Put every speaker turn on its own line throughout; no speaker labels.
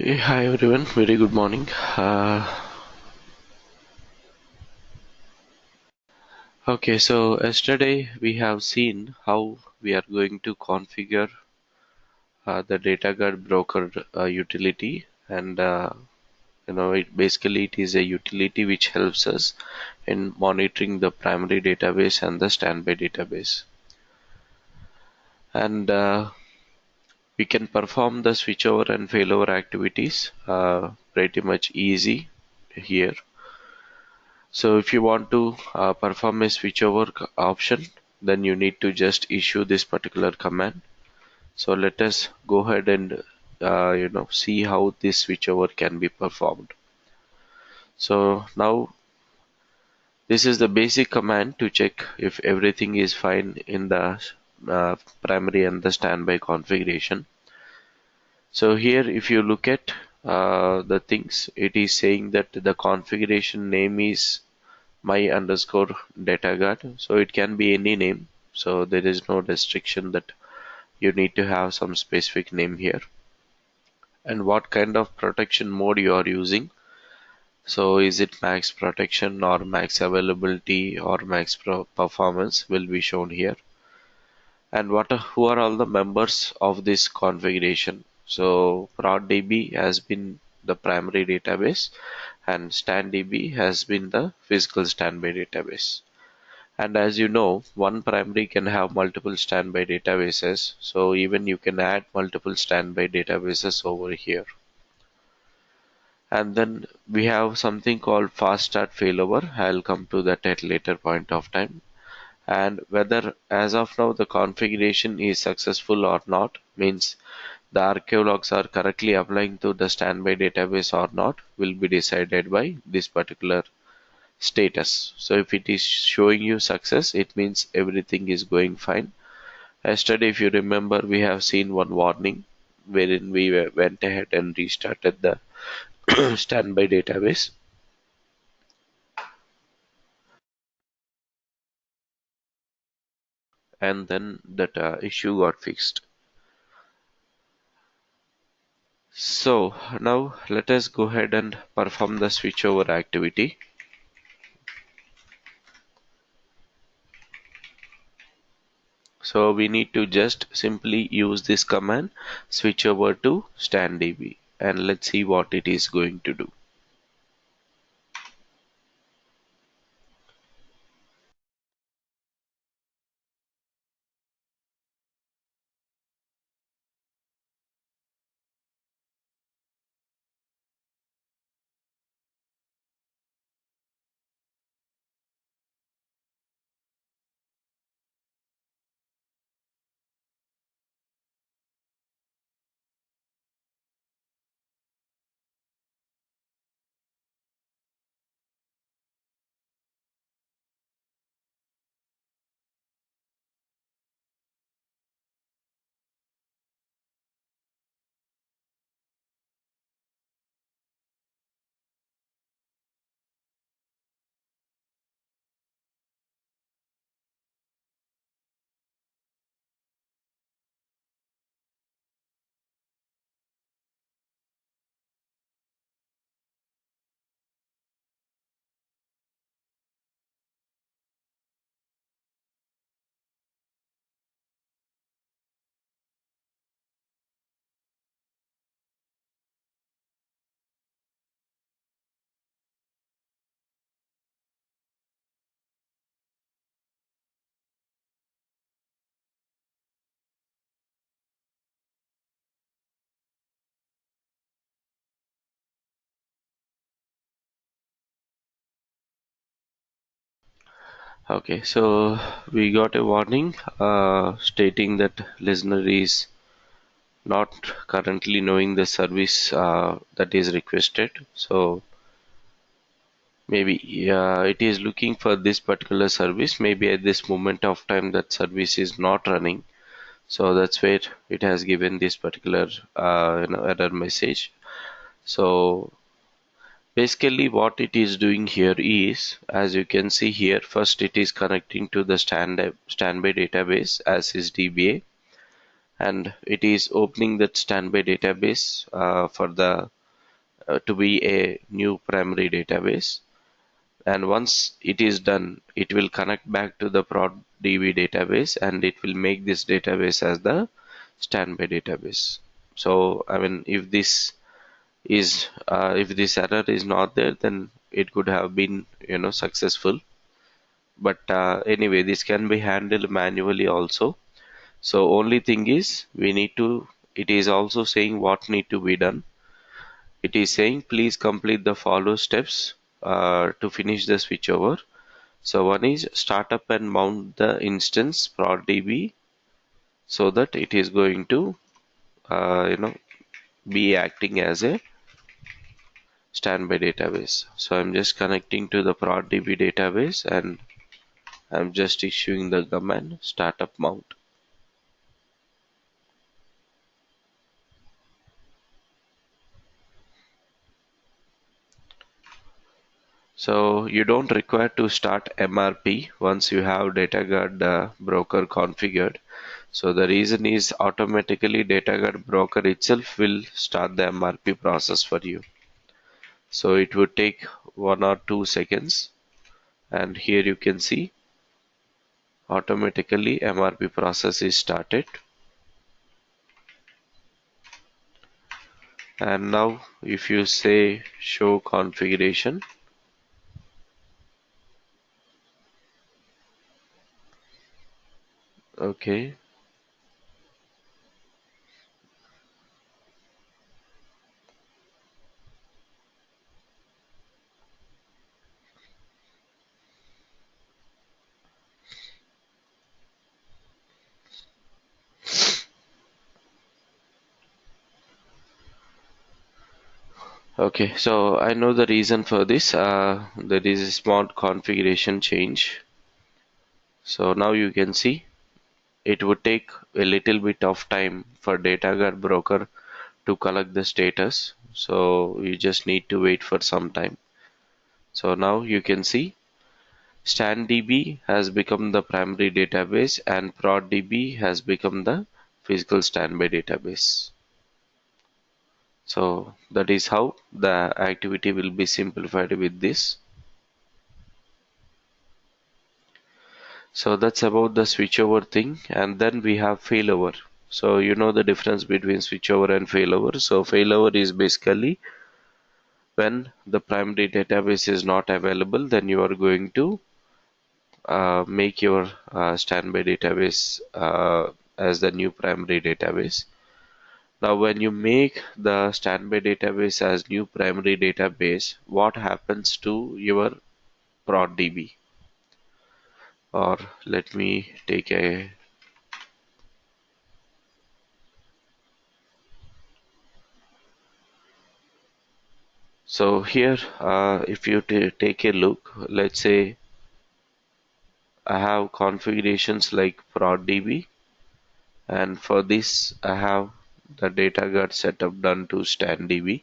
Hey, hi everyone, very good morning. Okay, so yesterday we have seen how we are going to configure the data guard broker utility, and it is a utility which helps us in monitoring the primary database and the standby database, and we can perform the switchover and failover activities pretty much easy here. So if you want to perform a switchover option, then you need to just issue this particular command. So let us go ahead and see how this switchover can be performed. So now this is the basic command to check if everything is fine in the primary and the standby configuration. So here if you look at the things, it is saying that the configuration name is my underscore data guard, so it can be any name, so there is no restriction that you need to have some specific name here. And what kind of protection mode you are using, so is it max protection or max availability or max performance will be shown here. And who are all the members of this configuration. So ProdDB has been the primary database and StanDB has been the physical standby database. And as you know, one primary can have multiple standby databases, so even you can add multiple standby databases over here. And then we have something called fast start failover. I'll come to that at later point of time. And whether as of now the configuration is successful or not means the archive logs are correctly applying to the standby database or not will be decided by this particular status. So if it is showing you success, it means everything is going fine. Yesterday, if you remember, we have seen one warning wherein we went ahead and restarted the standby database, and then that issue got fixed. So now let us go ahead and perform the switchover activity. So we need to just simply use this command switch over to standdb, and let's see what it is going to do. Okay, so we got a warning stating that listener is not currently knowing the service that is requested. So maybe it is looking for this particular service. Maybe at this moment of time that service is not running. So that's where it has given this particular error message. So basically what it is doing here is, as you can see here, first it is connecting to the standby database as is DBA, and it is opening that standby database for the to be a new primary database. And once it is done, it will connect back to the prod DB database, and it will make this database as the standby database. So I mean, if this error is not there, then it could have been successful. But anyway, this can be handled manually also. So only thing is, we need to, it is also saying what need to be done. It is saying please complete the follow steps to finish the switchover. So one is start up and mount the instance prod DB so that it is going to be acting as a standby database. So I'm just connecting to the prod DB database, and I'm just issuing the command startup mount. So you don't require to start MRP once you have DataGuard broker configured. So the reason is automatically DataGuard broker itself will start the MRP process for you. So it would take 1 or 2 seconds, and here you can see automatically MRP process is started. And now if you say show configuration, okay, okay, so I know the reason for this. There is a small configuration change. So now you can see it would take a little bit of time for DataGuard broker to collect the status. So you just need to wait for some time. So now you can see StanDB has become the primary database and ProdDB has become the physical standby database. So that is how the activity will be simplified with this. So that's about the switchover thing, and then we have failover. So you know the difference between switchover and failover. So failover is basically when the primary database is not available, then you are going to make your standby database as the new primary database. Now, when you make the standby database as new primary database, what happens to your prod DB? Or let me take a so here if you take a look, let's say I have configurations like prod DB, and for this I have the data guard setup done to StanDB,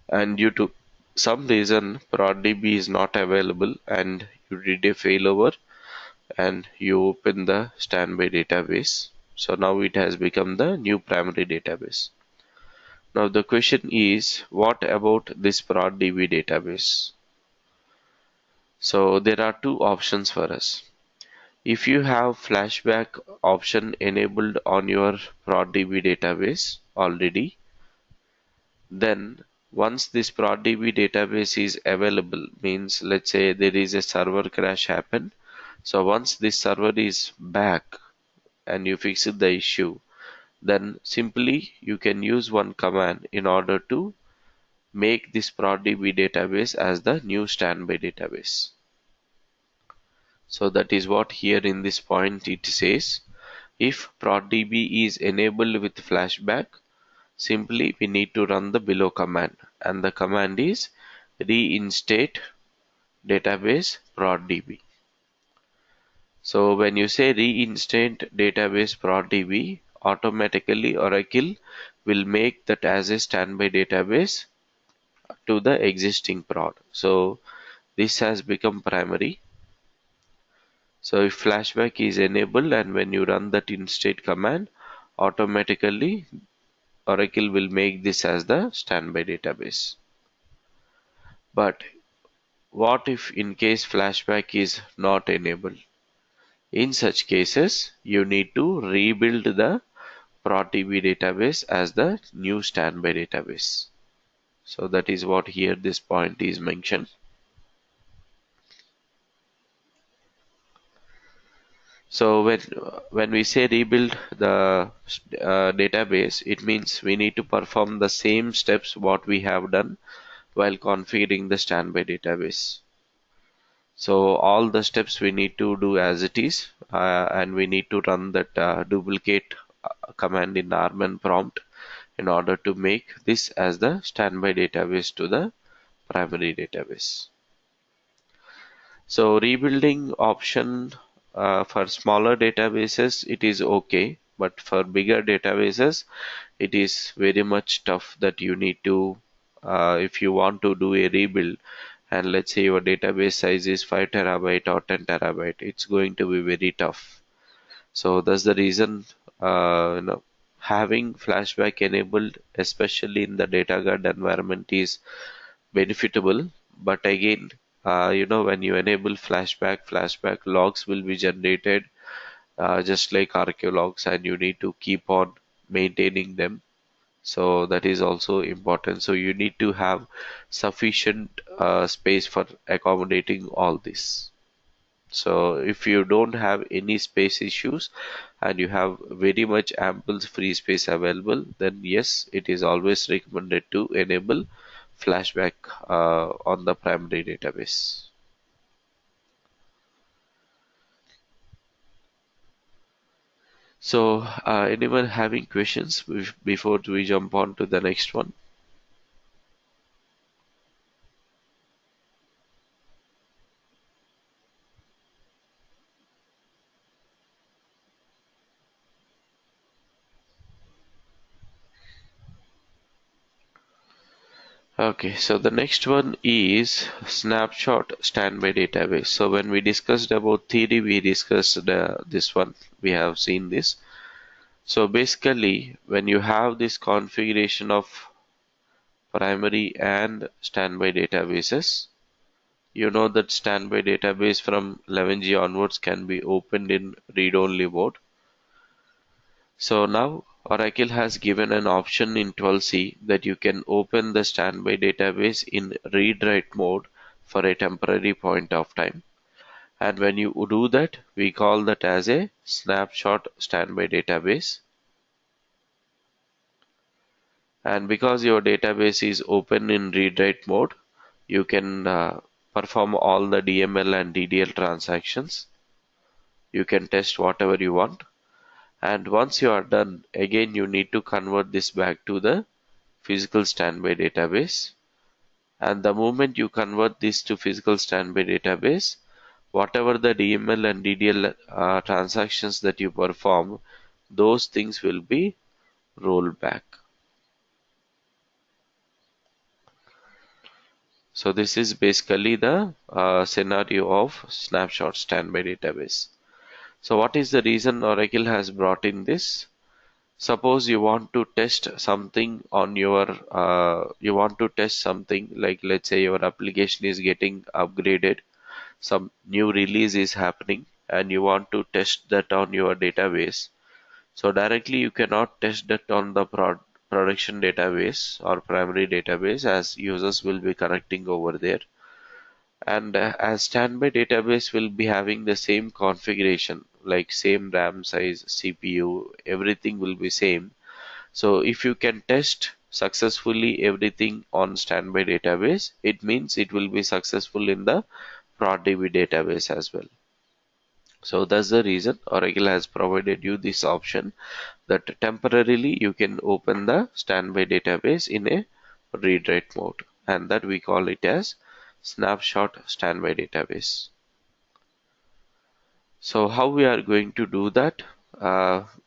and due to some reason ProdDB is not available and you did a failover and you open the standby database. So now it has become the new primary database. Now the question is, what about this ProdDB database? So there are two options for us. If you have flashback option enabled on your ProdDB database already, then once this ProdDB database is available, means let's say there is a server crash happen. So once this server is back and you fix the issue, then simply you can use one command in order to make this ProdDB database as the new standby database. So that is what here in this point it says. If ProdDB is enabled with flashback, simply we need to run the below command, and the command is reinstate database ProdDB. So when you say reinstate database ProdDB, automatically Oracle will make that as a standby database to the existing prod. So this has become primary. So if flashback is enabled and when you run that instate command, automatically Oracle will make this as the standby database. But what if in case flashback is not enabled? In such cases, you need to rebuild the ProdDB database as the new standby database. So that is what here this point is mentioned. So when we say rebuild the database, it means we need to perform the same steps what we have done while configuring the standby database. So all the steps we need to do as it is, and we need to run that duplicate command in Arman prompt in order to make this as the standby database to the primary database. So rebuilding option for smaller databases, it is okay, but for bigger databases, it is very much tough that you need to, if you want to do a rebuild, and let's say your database size is 5 terabyte or 10 terabyte, it's going to be very tough. So that's the reason, having flashback enabled, especially in the data guard environment, is benefitable. But again, when you enable flashback logs will be generated just like archaeologs, and you need to keep on maintaining them. So that is also important. So you need to have sufficient space for accommodating all this. So if you don't have any space issues and you have very much ample free space available, then yes, it is always recommended to enable flashback on the primary database. So anyone having questions before we jump on to the next one? Okay, so the next one is snapshot standby database. So when we discussed about theory, we discussed this one. We have seen this. So basically, when you have this configuration of primary and standby databases, you know that standby database from 11G onwards can be opened in read-only mode. So now Oracle has given an option in 12C that you can open the standby database in read-write mode for a temporary point of time. And when you do that, we call that as a snapshot standby database. And because your database is open in read-write mode, you can perform all the DML and DDL transactions. You can test whatever you want. And once you are done, again you need to convert this back to the physical standby database. And the moment you convert this to physical standby database, whatever the DML and DDL transactions that you perform, those things will be rolled back. So this is basically the scenario of snapshot standby database. So what is the reason Oracle has brought in this? Suppose you want to test something on your, like let's say your application is getting upgraded, some new release is happening, and you want to test that on your database. So directly you cannot test that on the production database or primary database, as users will be connecting over there. And as standby database will be having the same configuration, like same RAM size, CPU, everything will be same. So if you can test successfully everything on standby database, it means it will be successful in the ProdDB database as well. So that's the reason Oracle has provided you this option that temporarily you can open the standby database in a read-write mode, and that we call it as snapshot standby database. So how we are going to do that?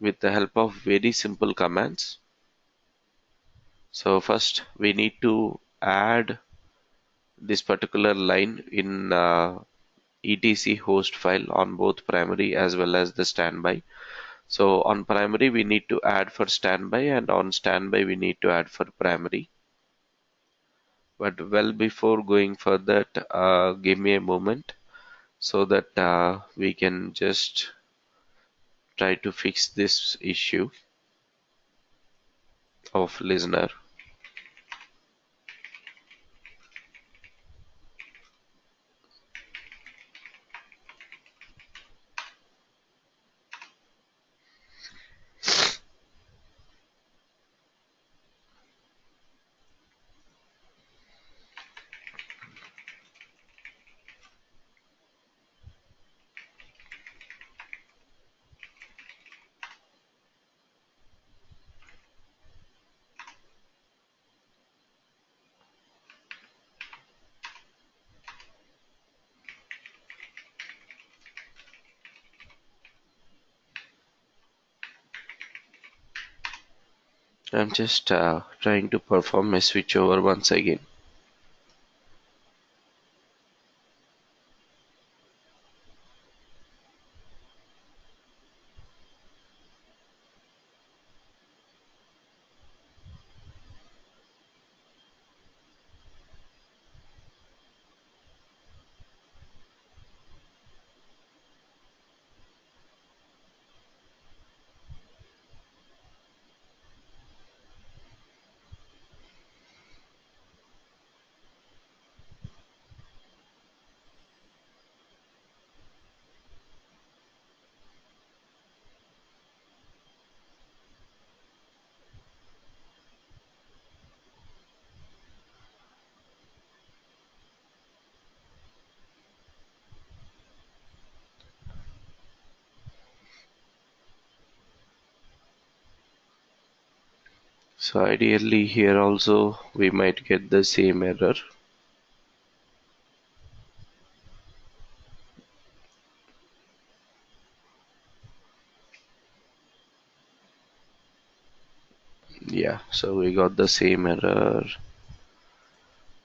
With the help of very simple commands. So first we need to add this particular line in etc host file on both primary as well as the standby. So on primary we need to add for standby, and on standby we need to add for primary. But well before going for that, give me a moment so that we can just try to fix this issue of listener. I'm just trying to perform a switchover once again. So ideally here also we might get the same error. Yeah, so we got the same error.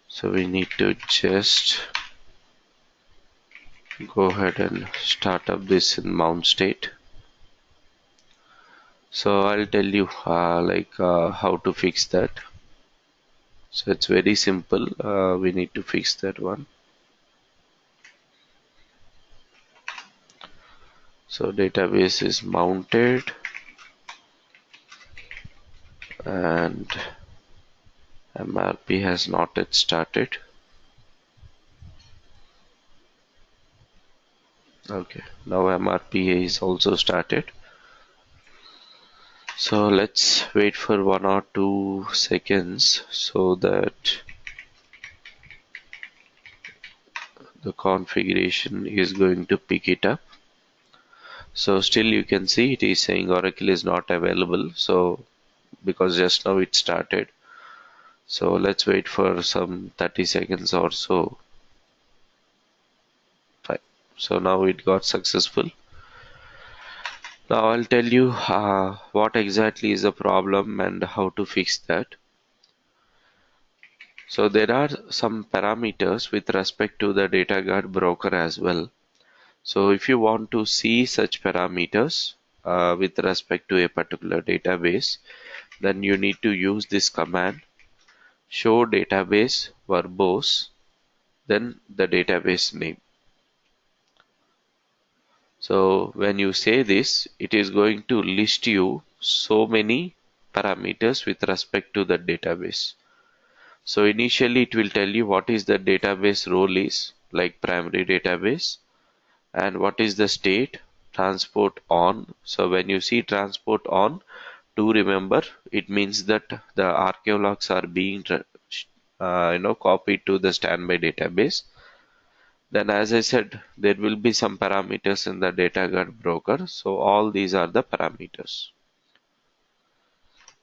So we need to just go ahead and start up this in mount state. So I'll tell you how to fix that. So it's very simple. We need to fix that one. So database is mounted and MRP has not yet started. Okay, now MRP is also started. So let's wait for 1 or 2 seconds so that the configuration is going to pick it up. So still you can see it is saying Oracle is not available. So because just now it started. So let's wait for some 30 seconds or so. Fine. So now it got successful. Now I'll tell you what exactly is the problem and how to fix that. So there are some parameters with respect to the data guard broker as well. So if you want to see such parameters with respect to a particular database, then you need to use this command show database verbose, then the database name. So when you say this, it is going to list you so many parameters with respect to the database. So initially it will tell you what is the database role is, like primary database, and what is the state, transport on. So when you see transport on, do remember it means that the archive logs are being copied to the standby database. Then as I said, there will be some parameters in the data guard broker. So all these are the parameters.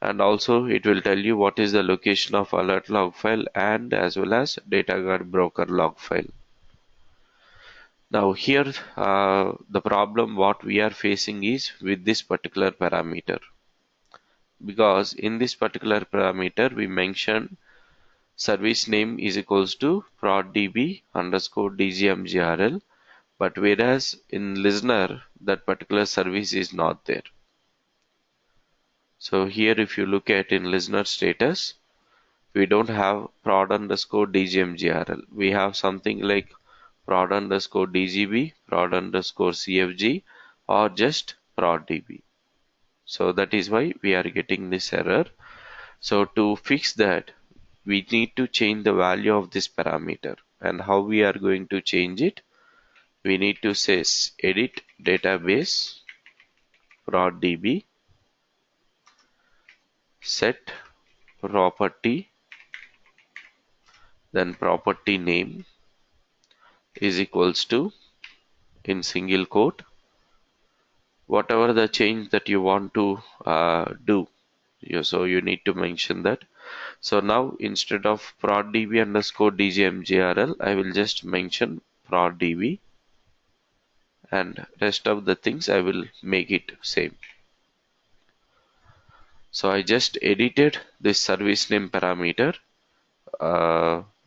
And also it will tell you what is the location of alert log file and as well as data guard broker log file. Now here the problem what we are facing is with this particular parameter, because in this particular parameter we mentioned service name is equals to proddb underscore dgmgrl, but whereas in listener that particular service is not there. So here if you look at in listener status, we don't have prod underscore DGMGRL. We have something like prod underscore DGB, prod underscore CFG, or just prod DB. So that is why we are getting this error. So to fix that, we need to change the value of this parameter. And how we are going to change it? We need to say edit database prod DB set property, then property name is equals to, in single quote, whatever the change that you want to do. So you need to mention that. So now instead of prod db underscore dgmgrl, I will just mention prod db, and rest of the things I will make it same. So I just edited this service name parameter.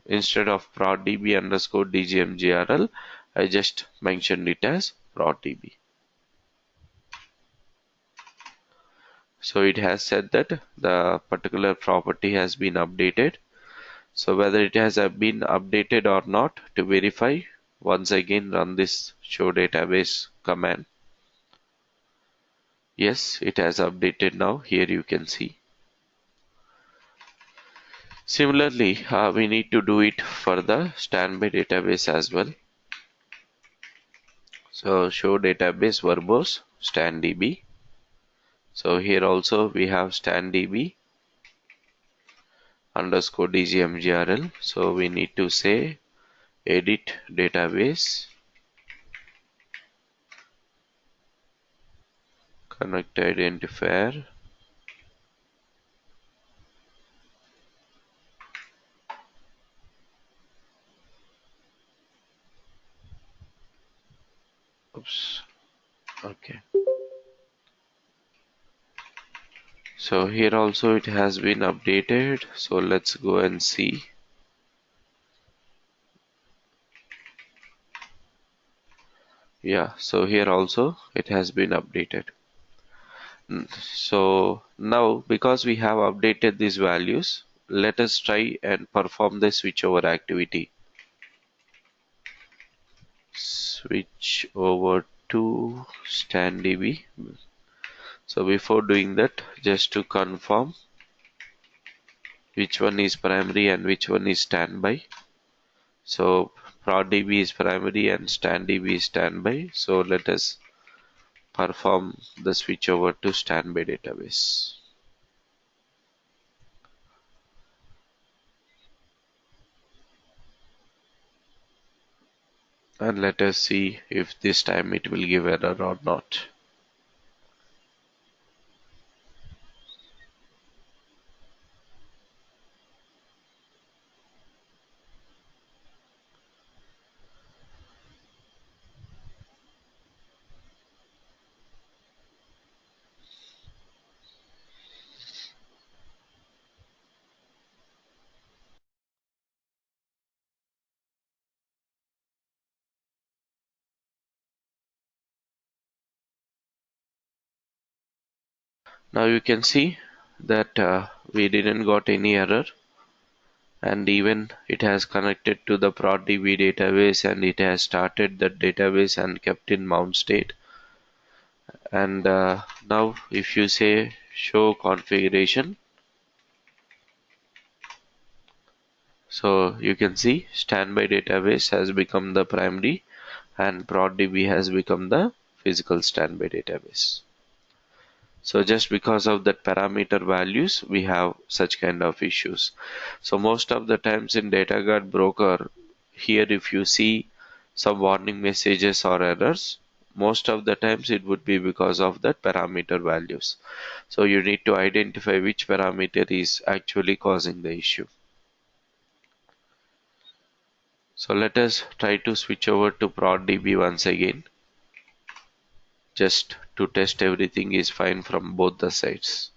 Instead of prod db underscore dgmgrl, I just mentioned it as prod db. So it has said that the particular property has been updated. So whether it has been updated or not, to verify, once again run this show database command. Yes, it has updated now. Here you can see. Similarly, we need to do it for the standby database as well. So show database verbose standdb. So here also we have standdb underscore dgmgrl. So we need to say edit database connect identifier. Oops. Okay. So here also it has been updated. So let's go and see. Yeah, so here also it has been updated. So now because we have updated these values, let us try and perform the switchover activity. Switch over to standdb. So before doing that, just to confirm which one is primary and which one is standby. So ProdDB is primary and StandDB is standby. So let us perform the switch over to standby database. And let us see if this time it will give error or not. Now you can see that we didn't got any error, and even it has connected to the ProdDB database and it has started that database and kept in mount state. And now if you say show configuration, so you can see standby database has become the primary and ProdDB has become the physical standby database. So just because of that parameter values, we have such kind of issues. So most of the times in DataGuard broker, here if you see some warning messages or errors, most of the times it would be because of that parameter values. So you need to identify which parameter is actually causing the issue. So let us try to switch over to ProdDB once again, just to test everything is fine from both the sides.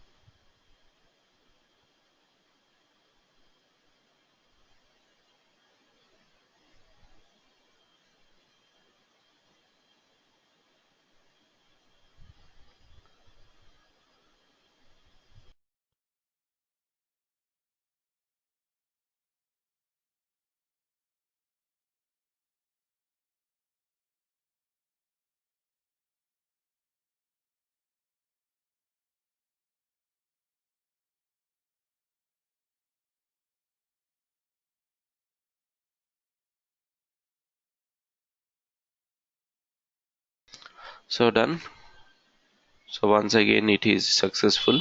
So done. So once again it is successful.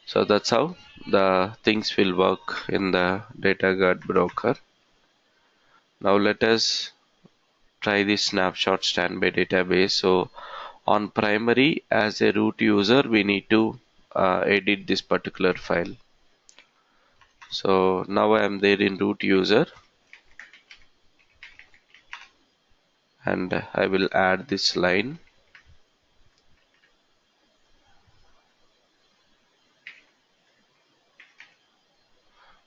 So that's how the things will work in the data guard broker. Now let us try this snapshot standby database. So on primary, as a root user, we need to edit this particular file. So now I am there in root user, and I will add this line.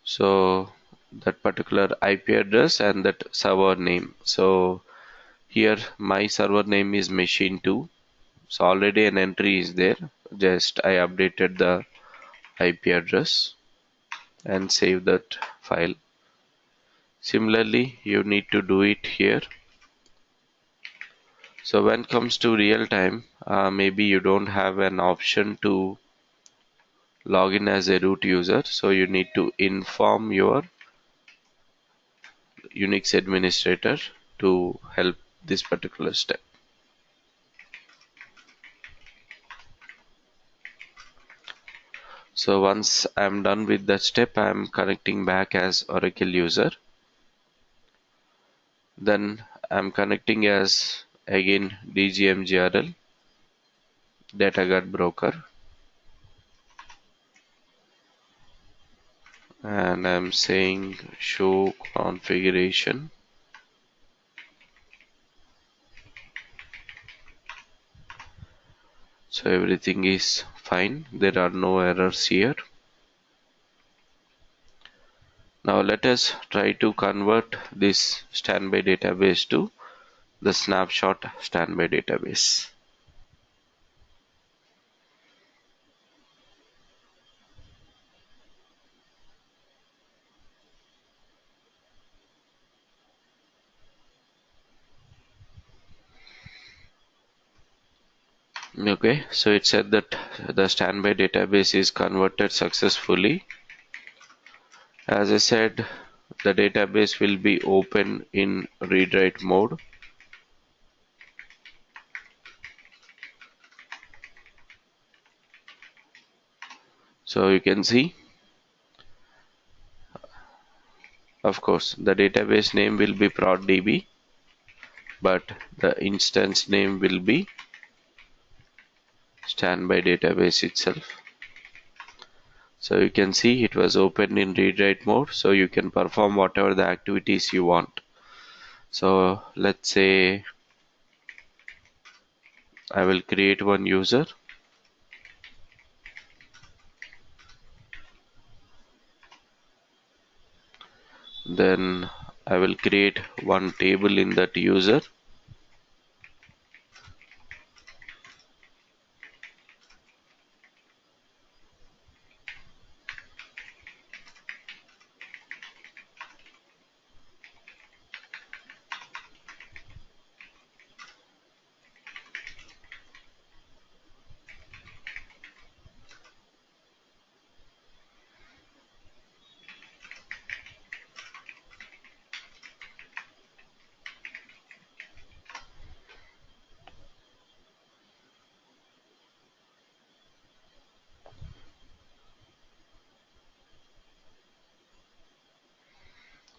So that particular IP address and that server name. So here my server name is machine 2. So already an entry is there. Just I updated the IP address and save that file. Similarly, you need to do it here. So when it comes to real time, maybe you don't have an option to log in as a root user. So you need to inform your Unix administrator to help this particular step. So once I'm done with that step, I'm connecting back as Oracle user. Then I'm connecting as again DGMGRL data guard broker, and I'm saying show configuration. So everything is fine. There are no errors here. Now let us try to convert this standby database to the snapshot standby database. Okay, so it said that the standby database is converted successfully. As I said, the database will be open in read-write mode. So you can see, of course, the database name will be prod.db, but the instance name will be standby database itself. So you can see it was opened in read-write mode, so you can perform whatever the activities you want. So let's say I will create one user. Then I will create one table in that user.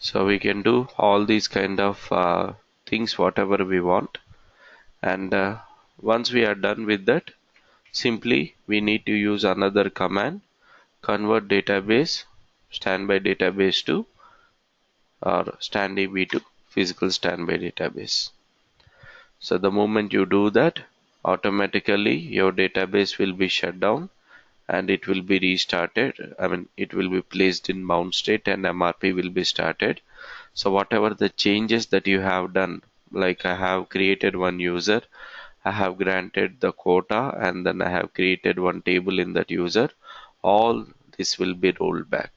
So we can do all these kind of things whatever we want. And once we are done with that, simply we need to use another command, convert database standby database to or standDB to physical standby database. So the moment you do that, automatically your database will be shut down and it will be restarted. I mean, it will be placed in mount state and MRP will be started. So whatever the changes that you have done, like I have created one user, I have granted the quota, and then I have created one table in that user, all this will be rolled back.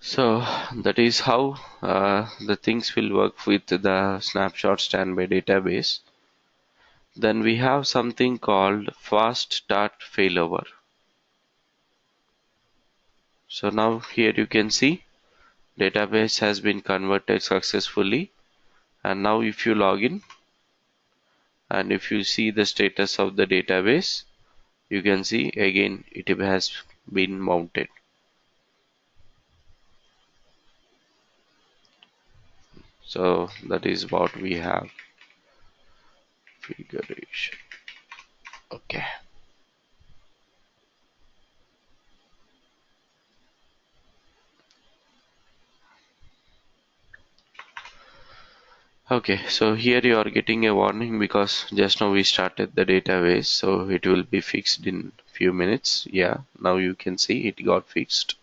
So that is how the things will work with the snapshot standby database. Then we have something called fast start failover. So now here you can see database has been converted successfully, and now if you log in and if you see the status of the database, you can see again it has been mounted. So that is what we have. Configuration. Okay. Okay, so here you are getting a warning because just now we started the database, so it will be fixed in few minutes. Yeah, now you can see it got fixed.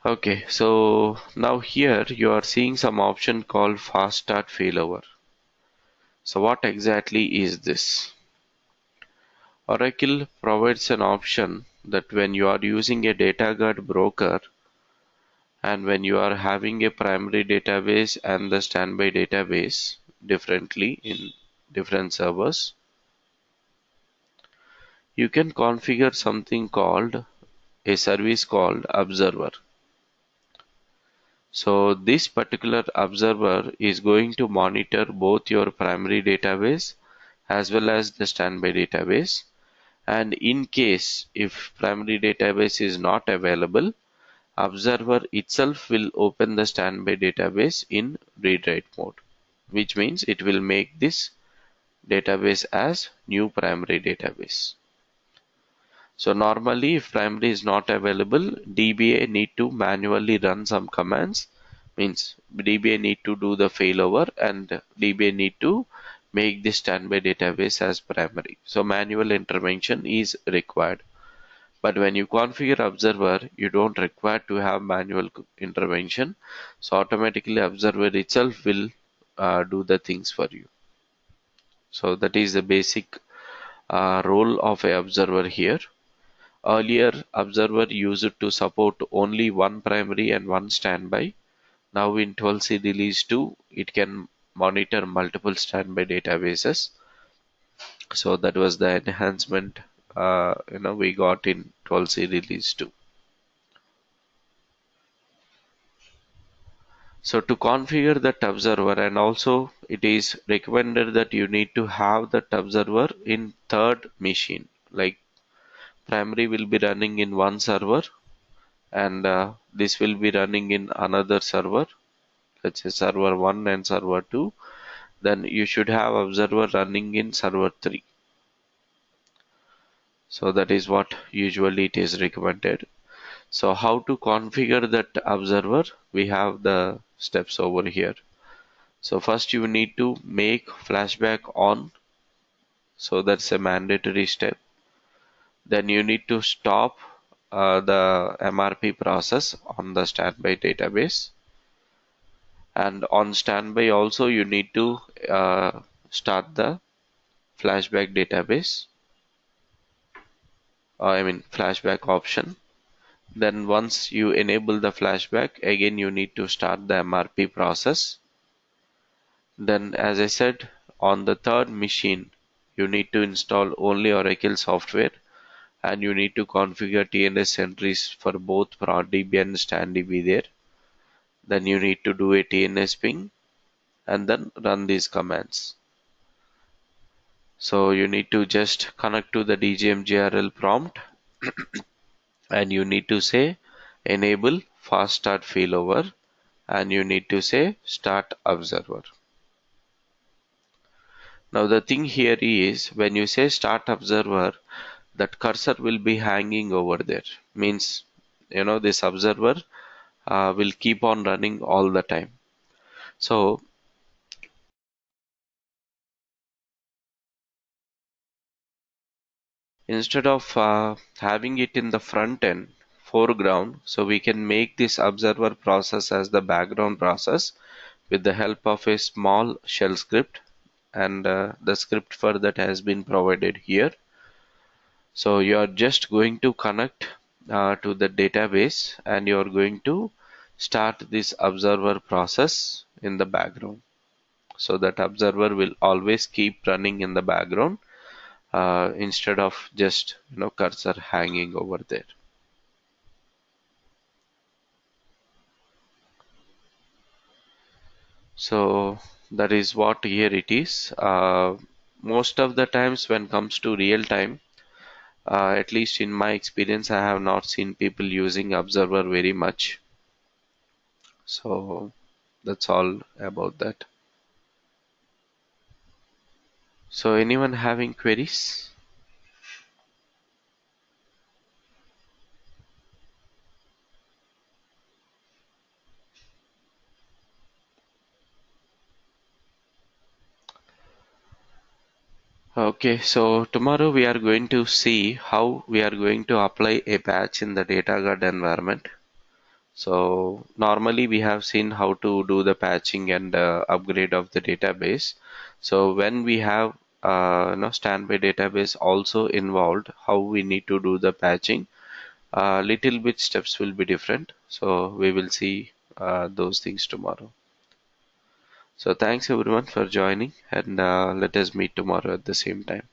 Okay, so now here you are seeing some option called fast start failover. So what exactly is this? Oracle provides an option that when you are using a data guard broker and when you are having a primary database and the standby database differently in different servers, you can configure something called a service called observer. So this particular observer is going to monitor both your primary database as well as the standby database, and in case if primary database is not available, observer itself will open the standby database in read write mode, which means it will make this database as new primary database. So normally if primary is not available, DBA need to manually run some commands, means DBA need to do the failover and DBA need to make the standby database as primary. So manual intervention is required. But when you configure observer, you don't require to have manual intervention. So automatically observer itself will do the things for you. So that is the basic role of a observer here. Earlier, observer used to support only one primary and one standby. Now in 12c release 2, it can monitor multiple standby databases. So that was the enhancement we got in 12c release 2. So to configure that observer, and also it is recommended that you need to have that observer in third machine. Like primary will be running in one server and this will be running in another server, let's say server 1 and server 2. Then you should have observer running in server 3. So that is what usually it is recommended. So how to configure that observer? We have the steps over here. So first you need to make flashback on. So that's a mandatory step. Then you need to stop the MRP process on the standby database. And on standby also you need to start the flashback database. Flashback option. Then once you enable the flashback, again you need to start the MRP process. Then as I said, on the third machine, you need to install only Oracle software and you need to configure TNS entries for both ProdDB and StanDB there. Then you need to do a TNS ping and then run these commands. So you need to just connect to the DGMGRL prompt and you need to say enable fast start failover and you need to say start observer. Now the thing here is when you say start observer, that cursor will be hanging over there. Means this observer will keep on running all the time. So instead of having it in the front end foreground, so we can make this observer process as the background process with the help of a small shell script, and the script for that has been provided here. So you are just going to connect to the database, and you're going to start this observer process in the background. So that observer will always keep running in the background instead of just cursor hanging over there. So that is what here it is. Most of the times when comes to real time, at least in my experience, I have not seen people using observer very much. So that's all about that. So anyone having queries? Okay, so tomorrow we are going to see how we are going to apply a patch in the data guard environment. So normally we have seen how to do the patching and upgrade of the database. So when we have standby database also involved, how we need to do the patching, little bit steps will be different. So we will see those things tomorrow. So thanks everyone for joining, and let us meet tomorrow at the same time.